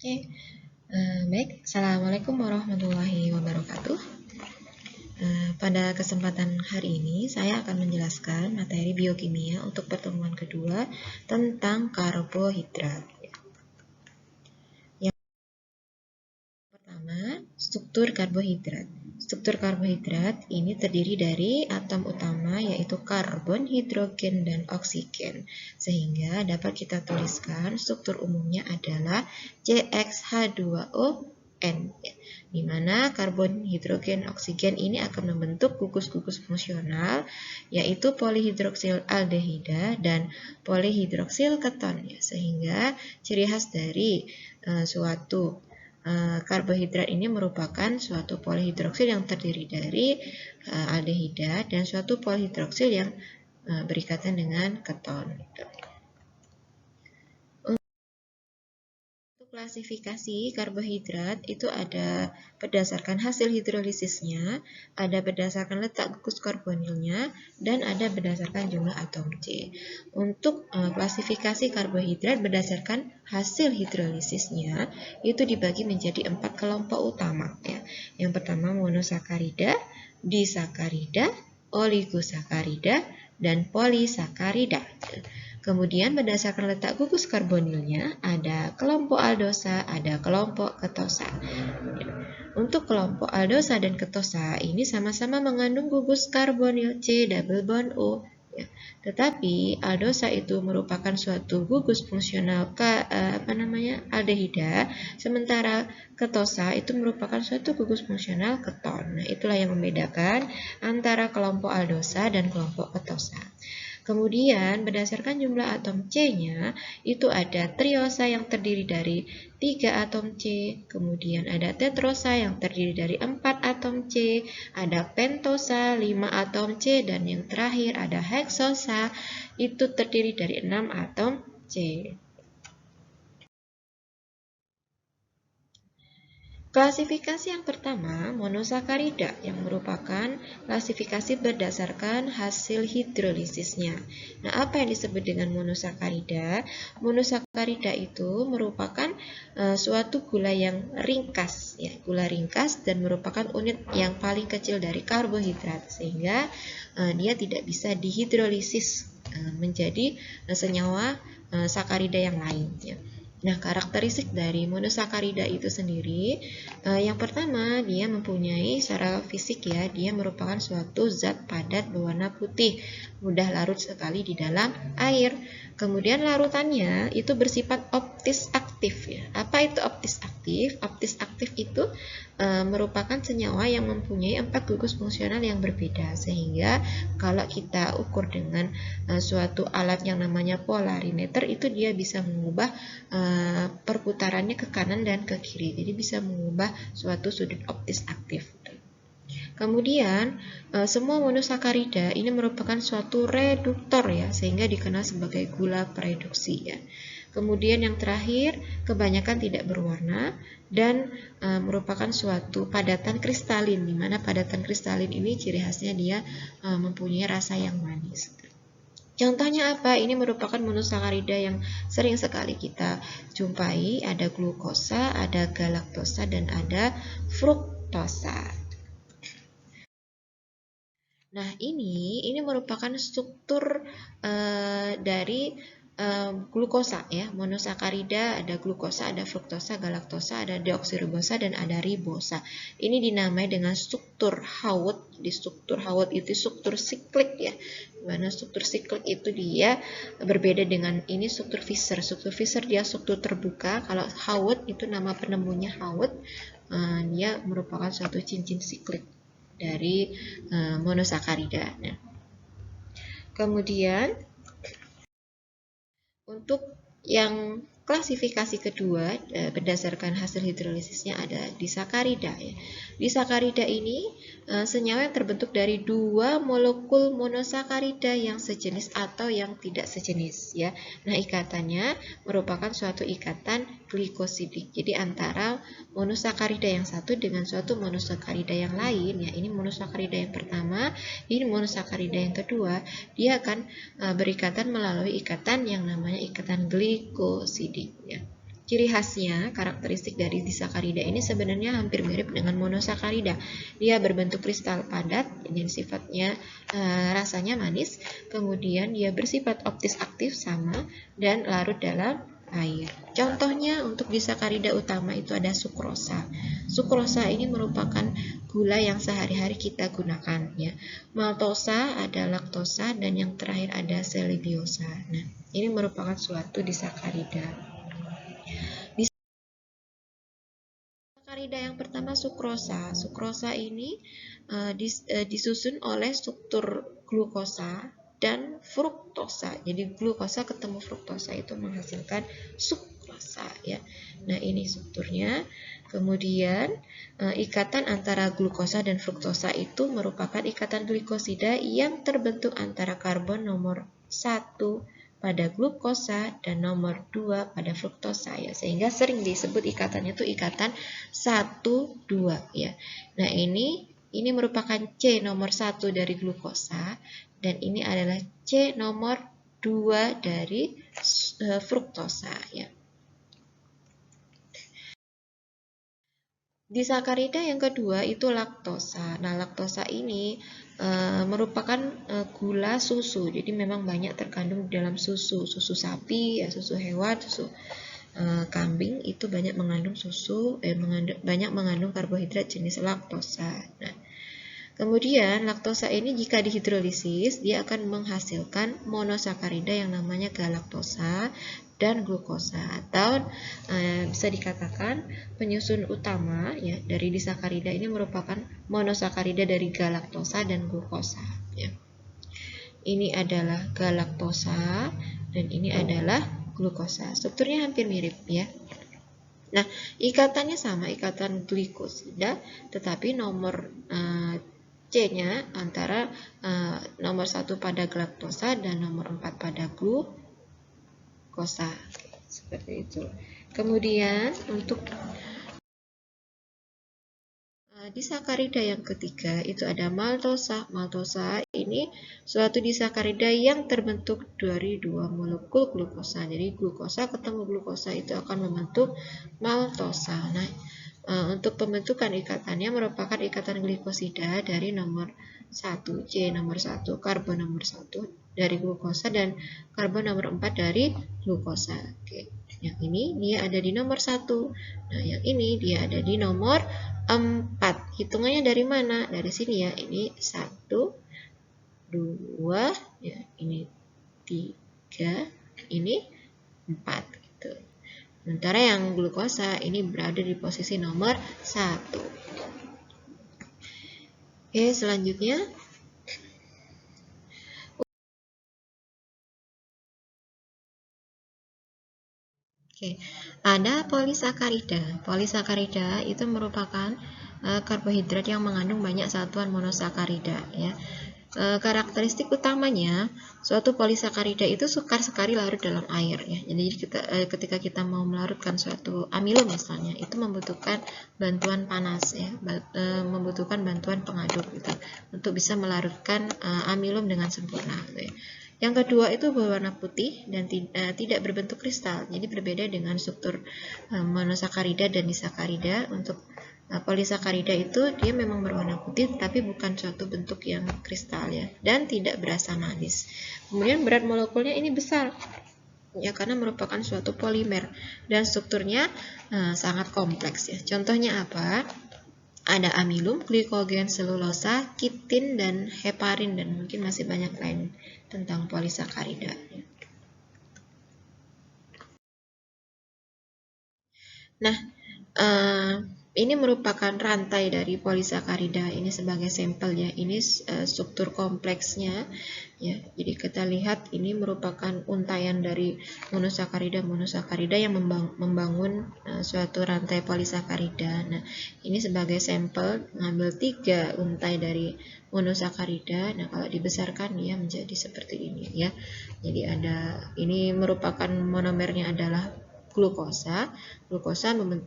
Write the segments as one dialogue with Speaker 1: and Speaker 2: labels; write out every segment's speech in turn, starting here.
Speaker 1: Oke, baik. Assalamualaikum warahmatullahi wabarakatuh. Pada kesempatan hari ini, saya akan menjelaskan materi biokimia untuk pertemuan kedua tentang karbohidrat. Yang pertama, struktur karbohidrat. Struktur karbohidrat ini terdiri dari atom utama yaitu karbon, hidrogen, dan oksigen. Sehingga dapat kita tuliskan struktur umumnya adalah CXH2ON, di mana karbon, hidrogen, oksigen ini akan membentuk gugus-gugus fungsional yaitu polihidroksil aldehida dan polihidroksil keton. Sehingga ciri khas dari suatu karbohidrat ini merupakan suatu polihidroksil yang terdiri dari aldehida dan suatu polihidroksil yang berikatan dengan keton. Untuk klasifikasi karbohidrat itu ada berdasarkan hasil hidrolisisnya, ada berdasarkan letak gugus karbonilnya, dan ada berdasarkan jumlah atom C. Untuk klasifikasi karbohidrat berdasarkan hasil hidrolisisnya itu dibagi menjadi 4 kelompok utama. Yang pertama monosakarida, disakarida, oligosakarida, dan polisakarida. Kemudian berdasarkan letak gugus karbonilnya ada kelompok aldosa, ada kelompok ketosa. Untuk kelompok aldosa dan ketosa ini sama-sama mengandung gugus karbonil C double bond O. Tetapi aldosa itu merupakan suatu gugus fungsional aldehida, sementara ketosa itu merupakan suatu gugus fungsional keton. Nah, itulah yang membedakan antara kelompok aldosa dan kelompok ketosa. Kemudian berdasarkan jumlah atom C-nya itu ada triosa yang terdiri dari 3 atom C, kemudian ada tetrosa yang terdiri dari 4 atom C, ada pentosa 5 atom C, dan yang terakhir ada heksosa itu terdiri dari 6 atom C. Klasifikasi yang pertama, monosakarida, yang merupakan klasifikasi berdasarkan hasil hidrolisisnya. Nah, apa yang disebut dengan monosakarida? Monosakarida itu merupakan suatu gula yang ringkas, gula ringkas dan merupakan unit yang paling kecil dari karbohidrat, sehingga dia tidak bisa dihidrolisis menjadi senyawa sakarida yang lain. Nah, karakteristik dari monosakarida itu sendiri, yang pertama dia mempunyai secara fisik dia merupakan suatu zat padat berwarna putih, mudah larut sekali di dalam air. Kemudian larutannya itu bersifat optis aktif. Apa itu optis aktif? Optis aktif itu merupakan senyawa yang mempunyai 4 gugus fungsional yang berbeda, sehingga kalau kita ukur dengan suatu alat yang namanya polarimeter itu dia bisa mengubah perputarannya ke kanan dan ke kiri, jadi bisa mengubah suatu sudut optis aktif. Kemudian semua monosakarida ini merupakan suatu reduktor sehingga dikenal sebagai gula pereduksi. Kemudian yang terakhir, kebanyakan tidak berwarna dan merupakan suatu padatan kristalin, di mana padatan kristalin ini ciri khasnya dia mempunyai rasa yang manis. Contohnya apa? Ini merupakan monosakarida yang sering sekali kita jumpai, ada glukosa, ada galaktosa, dan ada fruktosa. Nah, ini merupakan struktur dari glukosa monosakarida, ada glukosa, ada fruktosa, galaktosa, ada deoksiribosa, dan ada ribosa. Ini dinamai dengan struktur Haut. Di struktur Haut itu struktur siklik dimana struktur siklik itu dia berbeda dengan ini struktur Fischer. Struktur Fischer dia struktur terbuka, kalau Haut itu nama penemunya Haut, dia merupakan suatu cincin siklik dari monosakarida. Kemudian untuk yang klasifikasi kedua berdasarkan hasil hidrolisisnya ada disakarida. Disakarida ini senyawa yang terbentuk dari 2 molekul monosakarida yang sejenis atau yang tidak sejenis Nah, ikatannya merupakan suatu ikatan glikosidik. Jadi antara monosakarida yang satu dengan suatu monosakarida yang lain ini monosakarida yang pertama, ini monosakarida yang kedua, dia akan berikatan melalui ikatan yang namanya ikatan glikosidik. ciri khasnya, karakteristik dari disakarida ini sebenarnya hampir mirip dengan monosakarida. Dia berbentuk kristal padat, yang sifatnya rasanya manis, kemudian dia bersifat optis aktif sama, dan larut dalam air. Contohnya untuk disakarida utama itu ada sukrosa. Sukrosa ini merupakan gula yang sehari-hari kita gunakan, ya. Maltosa ada laktosa, dan yang terakhir ada selebiosa. Nah, ini merupakan suatu disakarida. Disakarida yang pertama sukrosa. Sukrosa ini disusun oleh struktur glukosa dan fruktosa. Jadi glukosa ketemu fruktosa itu menghasilkan sukrosa, ya. Nah, ini strukturnya. Kemudian ikatan antara glukosa dan fruktosa itu merupakan ikatan glikosida yang terbentuk antara karbon nomor 1 pada glukosa dan nomor 2 pada fruktosa, ya, sehingga sering disebut ikatannya itu ikatan 1,2, ya. Nah, ini merupakan C nomor 1 dari glukosa dan ini adalah C nomor 2 dari fruktosa, ya. Disakarida yang kedua itu laktosa. Nah, laktosa ini merupakan gula susu. Jadi memang banyak terkandung di dalam susu sapi, ya, susu hewan, susu kambing itu banyak mengandung banyak mengandung karbohidrat jenis laktosa. Nah, kemudian laktosa ini jika dihidrolisis dia akan menghasilkan monosakarida yang namanya galaktosa dan glukosa, atau bisa dikatakan penyusun utama, ya, dari disakarida ini merupakan monosakarida dari galaktosa dan glukosa, ya. Ini adalah galaktosa dan ini adalah glukosa. Strukturnya hampir mirip, ya. Nah, ikatannya sama, ikatan glikosida, tetapi nomor C-nya antara nomor 1 pada galaktosa dan nomor 4 pada glukosa. Seperti itu. Kemudian untuk disakarida yang ketiga itu ada maltosa. Maltosa ini suatu disakarida yang terbentuk dari 2 molekul glukosa. Jadi glukosa ketemu glukosa itu akan membentuk maltosa. Nah, untuk pembentukan ikatannya merupakan ikatan glikosida dari nomor 1, C nomor 1, karbon nomor 1 dari glukosa dan karbon nomor 4 dari glukosa. Oke. Yang ini dia ada di nomor 1. Nah, yang ini dia ada di nomor 4. Hitungannya dari mana? Dari sini, ya. Ini 1, 2, ya, ini 3, ini 4 gitu. Sementara yang glukosa ini berada di posisi nomor 1. Oke, selanjutnya ada polisakarida. Polisakarida itu merupakan karbohidrat yang mengandung banyak satuan monosakarida, ya. Karakteristik utamanya suatu polisakarida itu sukar sekali larut dalam air, ya. Jadi ketika kita mau melarutkan suatu amilum misalnya, itu membutuhkan bantuan panas, ya, membutuhkan bantuan pengaduk gitu, untuk bisa melarutkan amilum dengan sempurna, gitu, ya. Yang kedua itu berwarna putih dan tidak berbentuk kristal. Jadi berbeda dengan struktur monosakarida dan disakarida. Untuk polisakarida itu dia memang berwarna putih tapi bukan suatu bentuk yang kristal, ya, dan tidak berasa manis. Kemudian berat molekulnya ini besar, ya, karena merupakan suatu polimer dan strukturnya sangat kompleks, ya. Contohnya apa? Ada amilum, glikogen, selulosa, kitin, dan heparin, dan mungkin masih banyak lain tentang polisakarida. Nah, ini merupakan rantai dari polisakarida. Ini sebagai sampel, ya. Ini struktur kompleksnya, ya. Jadi kita lihat ini merupakan untaian dari monosakarida yang membangun suatu rantai polisakarida. Nah, ini sebagai sampel mengambil 3 untai dari monosakarida. Nah, kalau dibesarkan dia menjadi seperti ini, ya. Jadi ini merupakan monomernya adalah glukosa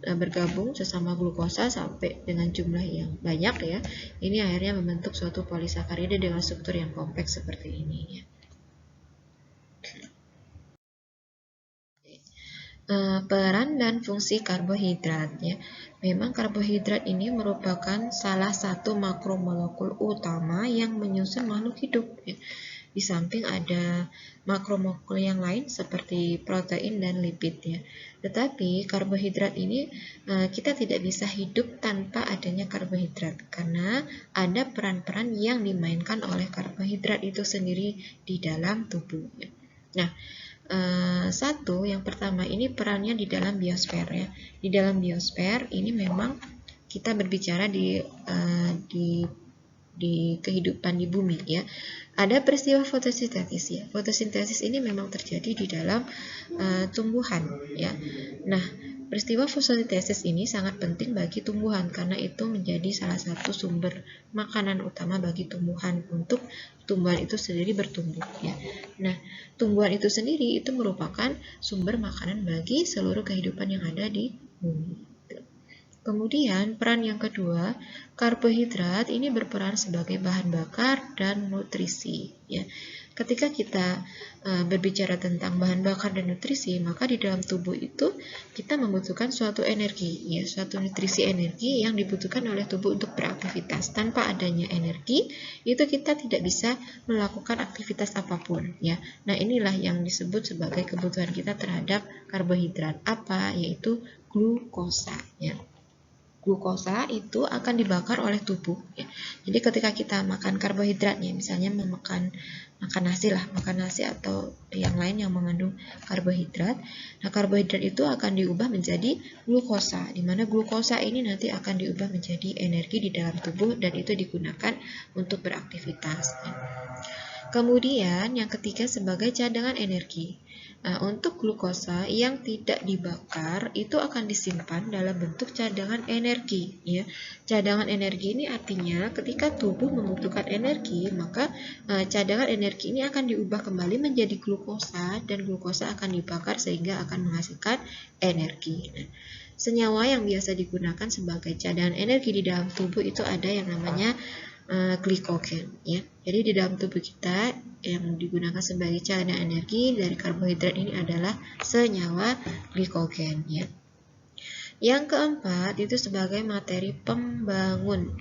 Speaker 1: bergabung sesama glukosa sampai dengan jumlah yang banyak, ya. Ini akhirnya membentuk suatu polisakarida dengan struktur yang kompleks seperti ini, ya. Peran dan fungsi karbohidrat ya. Memang karbohidrat ini merupakan salah satu makromolekul utama yang menyusun makhluk hidup ya. Di samping ada makromolekul yang lain seperti protein dan lipid ya. Tetapi karbohidrat ini kita tidak bisa hidup tanpa adanya karbohidrat karena ada peran-peran yang dimainkan oleh karbohidrat itu sendiri di dalam tubuh ya. Nah, satu, yang pertama ini perannya di dalam biosfer ya. Di dalam biosfer ini memang kita berbicara di kehidupan di bumi ya. Ada peristiwa fotosintesis ya. Fotosintesis ini memang terjadi di dalam tumbuhan ya. Nah, peristiwa fotosintesis ini sangat penting bagi tumbuhan karena itu menjadi salah satu sumber makanan utama bagi tumbuhan untuk tumbuhan itu sendiri bertumbuh ya. Nah, tumbuhan itu sendiri itu merupakan sumber makanan bagi seluruh kehidupan yang ada di bumi. Kemudian peran yang kedua, karbohidrat ini berperan sebagai bahan bakar dan nutrisi ya. Ketika kita berbicara tentang bahan bakar dan nutrisi, maka di dalam tubuh itu kita membutuhkan suatu energi ya, suatu nutrisi energi yang dibutuhkan oleh tubuh untuk beraktivitas. Tanpa adanya energi, itu kita tidak bisa melakukan aktivitas apapun ya. Nah, inilah yang disebut sebagai kebutuhan kita terhadap karbohidrat. Apa? Yaitu glukosa ya. Glukosa itu akan dibakar oleh tubuh ya. Jadi ketika kita makan karbohidratnya, misalnya makan nasi lah, makan nasi atau yang lain yang mengandung karbohidrat. Nah, karbohidrat itu akan diubah menjadi glukosa, di mana glukosa ini nanti akan diubah menjadi energi di dalam tubuh dan itu digunakan untuk beraktivitas. Kemudian yang ketiga sebagai cadangan energi. Nah, untuk glukosa yang tidak dibakar itu akan disimpan dalam bentuk cadangan energi ya. Cadangan energi ini artinya ketika tubuh membutuhkan energi, maka cadangan energi ini akan diubah kembali menjadi glukosa dan glukosa akan dibakar sehingga akan menghasilkan energi. Nah, senyawa yang biasa digunakan sebagai cadangan energi di dalam tubuh itu ada yang namanya glikogen ya. Jadi di dalam tubuh kita yang digunakan sebagai cadangan energi dari karbohidrat ini adalah senyawa glikogen ya. Yang keempat itu sebagai materi pembangun.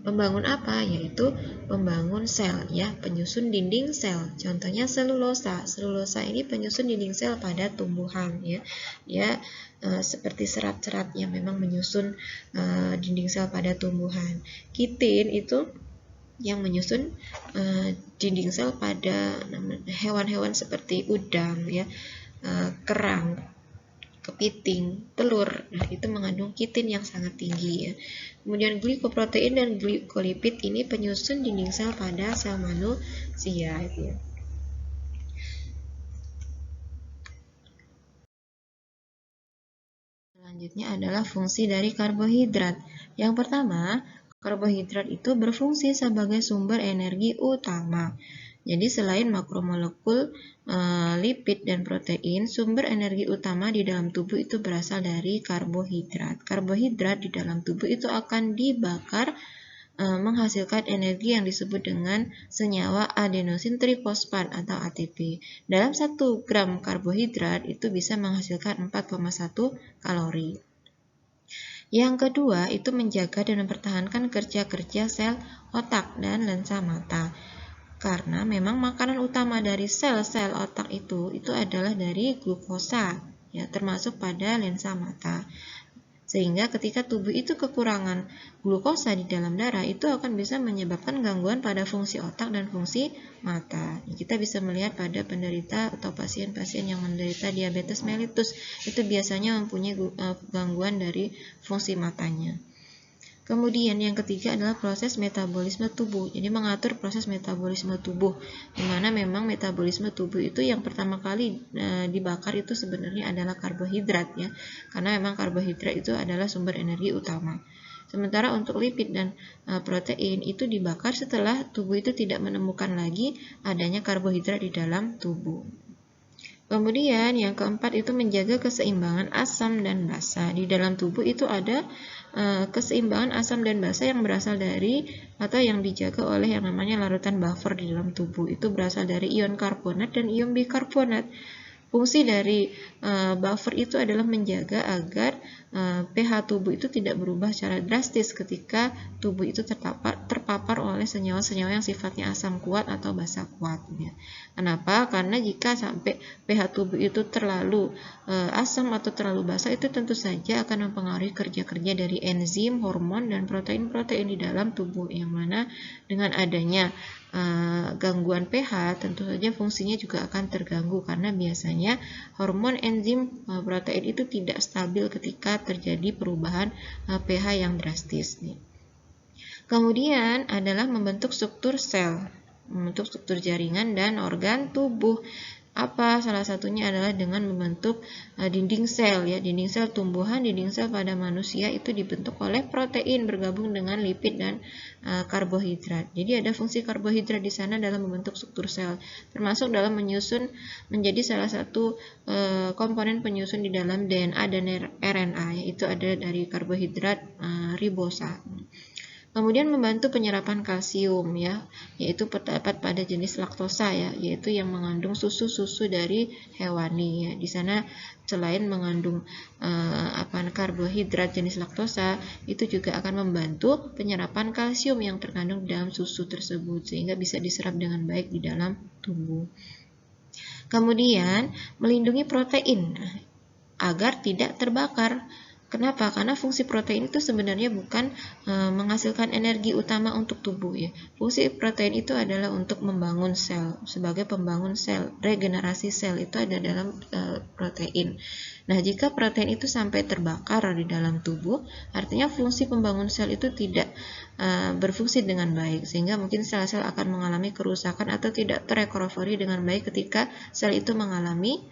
Speaker 1: Pembangun apa? Yaitu pembangun sel ya, penyusun dinding sel. Contohnya selulosa. Selulosa ini penyusun dinding sel pada tumbuhan ya. Ya seperti serat-serat yang memang menyusun dinding sel pada tumbuhan. Kitin itu yang menyusun dinding sel pada hewan-hewan seperti udang ya, kerang, kepiting, telur. Nah, itu mengandung kitin yang sangat tinggi ya. Kemudian glikoprotein dan glikolipid ini penyusun dinding sel pada sel manusia ya. Selanjutnya adalah fungsi dari karbohidrat. Yang pertama, karbohidrat itu berfungsi sebagai sumber energi utama. Jadi selain makromolekul, lipid, dan protein, sumber energi utama di dalam tubuh itu berasal dari karbohidrat. Karbohidrat di dalam tubuh itu akan dibakar menghasilkan energi yang disebut dengan senyawa adenosin trifosfat atau ATP. Dalam 1 gram karbohidrat itu bisa menghasilkan 4,1 kalori. Yang kedua itu menjaga dan mempertahankan kerja-kerja sel otak dan lensa mata. Karena memang makanan utama dari sel-sel otak itu adalah dari glukosa, ya, termasuk pada lensa mata. Sehingga ketika tubuh itu kekurangan glukosa di dalam darah, itu akan bisa menyebabkan gangguan pada fungsi otak dan fungsi mata. Kita bisa melihat pada penderita atau pasien-pasien yang menderita diabetes mellitus, itu biasanya mempunyai gangguan dari fungsi matanya. Kemudian yang ketiga adalah proses metabolisme tubuh. Jadi mengatur proses metabolisme tubuh, di mana memang metabolisme tubuh itu yang pertama kali dibakar itu sebenarnya adalah karbohidrat ya. Karena memang karbohidrat itu adalah sumber energi utama. Sementara untuk lipid dan protein itu dibakar setelah tubuh itu tidak menemukan lagi adanya karbohidrat di dalam tubuh. Kemudian yang keempat itu menjaga keseimbangan asam dan basa. Di dalam tubuh itu ada keseimbangan asam dan basa yang berasal dari atau yang dijaga oleh yang namanya larutan buffer di dalam tubuh. Itu berasal dari ion karbonat dan ion bikarbonat. Fungsi dari buffer itu adalah menjaga agar pH tubuh itu tidak berubah secara drastis ketika tubuh itu terpapar oleh senyawa-senyawa yang sifatnya asam kuat atau basa kuat. Ya. Kenapa? Karena jika sampai pH tubuh itu terlalu asam atau terlalu basa, itu tentu saja akan mempengaruhi kerja-kerja dari enzim, hormon, dan protein-protein di dalam tubuh, yang mana dengan adanya gangguan pH tentu saja fungsinya juga akan terganggu, karena biasanya hormon, enzim, protein itu tidak stabil ketika terjadi perubahan pH yang drastis. Kemudian adalah membentuk struktur sel, membentuk struktur jaringan dan organ tubuh. Apa? Salah satunya adalah dengan membentuk dinding sel, ya. Dinding sel tumbuhan, dinding sel pada manusia itu dibentuk oleh protein bergabung dengan lipid dan karbohidrat. Jadi ada fungsi karbohidrat di sana dalam membentuk struktur sel, termasuk dalam menyusun menjadi salah satu komponen penyusun di dalam DNA dan RNA, yaitu ada dari karbohidrat ribosa. Kemudian membantu penyerapan kalsium, ya, yaitu terdapat pada jenis laktosa, ya, yaitu yang mengandung susu dari hewani, ya. Di sana selain mengandung karbohidrat jenis laktosa, itu juga akan membantu penyerapan kalsium yang terkandung dalam susu tersebut sehingga bisa diserap dengan baik di dalam tubuh. Kemudian melindungi protein agar tidak terbakar. Kenapa? Karena fungsi protein itu sebenarnya bukan menghasilkan energi utama untuk tubuh, ya. Fungsi protein itu adalah untuk membangun sel, sebagai pembangun sel, regenerasi sel itu ada dalam protein. Nah, jika protein itu sampai terbakar di dalam tubuh, artinya fungsi pembangun sel itu tidak berfungsi dengan baik, sehingga mungkin sel-sel akan mengalami kerusakan atau tidak terrecovery dengan baik ketika sel itu mengalami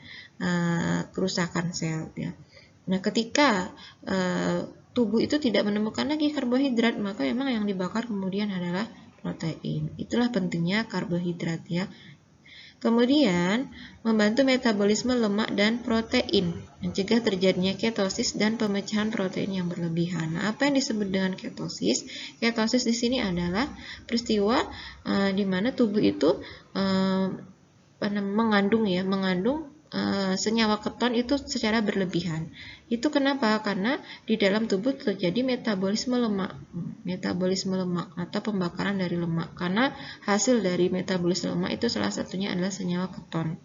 Speaker 1: kerusakan sel, ya. Nah, ketika tubuh itu tidak menemukan lagi karbohidrat, maka memang yang dibakar kemudian adalah protein. Itulah pentingnya karbohidrat, ya. Kemudian membantu metabolisme lemak dan protein, mencegah terjadinya ketosis dan pemecahan protein yang berlebihan. Nah, apa yang disebut dengan ketosis? Ketosis di sini adalah peristiwa di mana tubuh itu mengandung senyawa keton itu secara berlebihan. Itu kenapa? Karena di dalam tubuh terjadi metabolisme lemak atau pembakaran dari lemak. Karena hasil dari metabolisme lemak itu salah satunya adalah senyawa keton.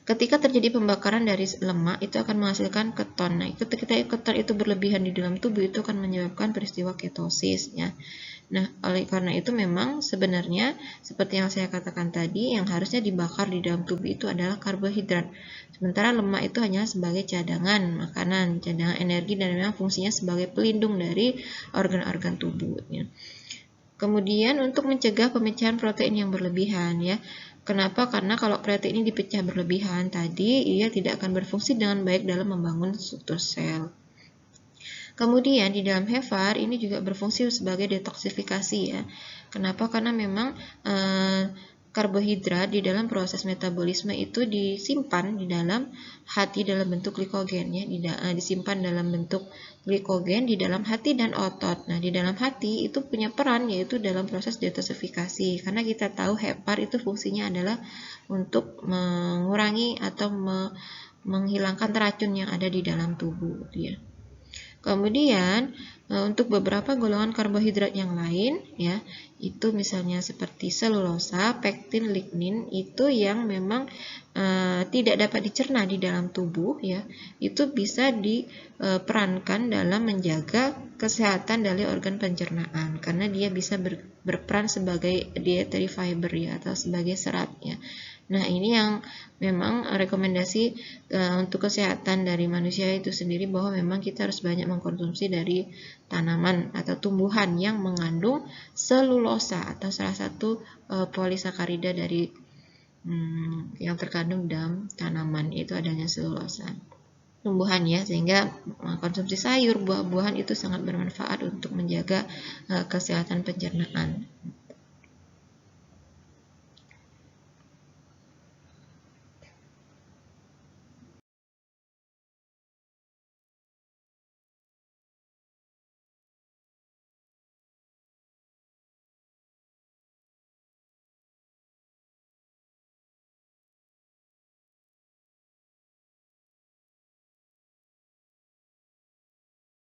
Speaker 1: Ketika terjadi pembakaran dari lemak, itu akan menghasilkan keton. Nah, ketika keton itu berlebihan di dalam tubuh, itu akan menyebabkan peristiwa ketosis, ya. Nah, oleh karena itu memang sebenarnya seperti yang saya katakan tadi, yang harusnya dibakar di dalam tubuh itu adalah karbohidrat. Sementara lemak itu hanya sebagai cadangan makanan, cadangan energi, dan memang fungsinya sebagai pelindung dari organ-organ tubuh, ya. Kemudian untuk mencegah pemecahan protein yang berlebihan, ya. Kenapa? Karena kalau protein ini dipecah berlebihan tadi, ia tidak akan berfungsi dengan baik dalam membangun struktur sel. Kemudian di dalam HEFAR ini juga berfungsi sebagai detoksifikasi, ya. Kenapa? Karena memang karbohidrat di dalam proses metabolisme itu disimpan di dalam hati dalam bentuk glikogen, ya, disimpan dalam bentuk glikogen di dalam hati dan otot. Nah, di dalam hati itu punya peran, yaitu dalam proses detoksifikasi, karena kita tahu HEPAR itu fungsinya adalah untuk mengurangi atau menghilangkan racun yang ada di dalam tubuh, ya. Kemudian untuk beberapa golongan karbohidrat yang lain, ya, itu misalnya seperti selulosa, pektin, lignin, itu yang memang tidak dapat dicerna di dalam tubuh, ya, itu bisa diperankan dalam menjaga kesehatan dari organ pencernaan, karena dia bisa berperan sebagai dietary fiber, ya, atau sebagai serat, ya. Nah, ini yang memang rekomendasi untuk kesehatan dari manusia itu sendiri, bahwa memang kita harus banyak mengkonsumsi dari tanaman atau tumbuhan yang mengandung selulosa atau salah satu polisakarida dari yang terkandung dalam tanaman, itu adanya selulosa tumbuhan, ya, sehingga konsumsi sayur, buah-buahan itu sangat bermanfaat untuk menjaga kesehatan pencernaan.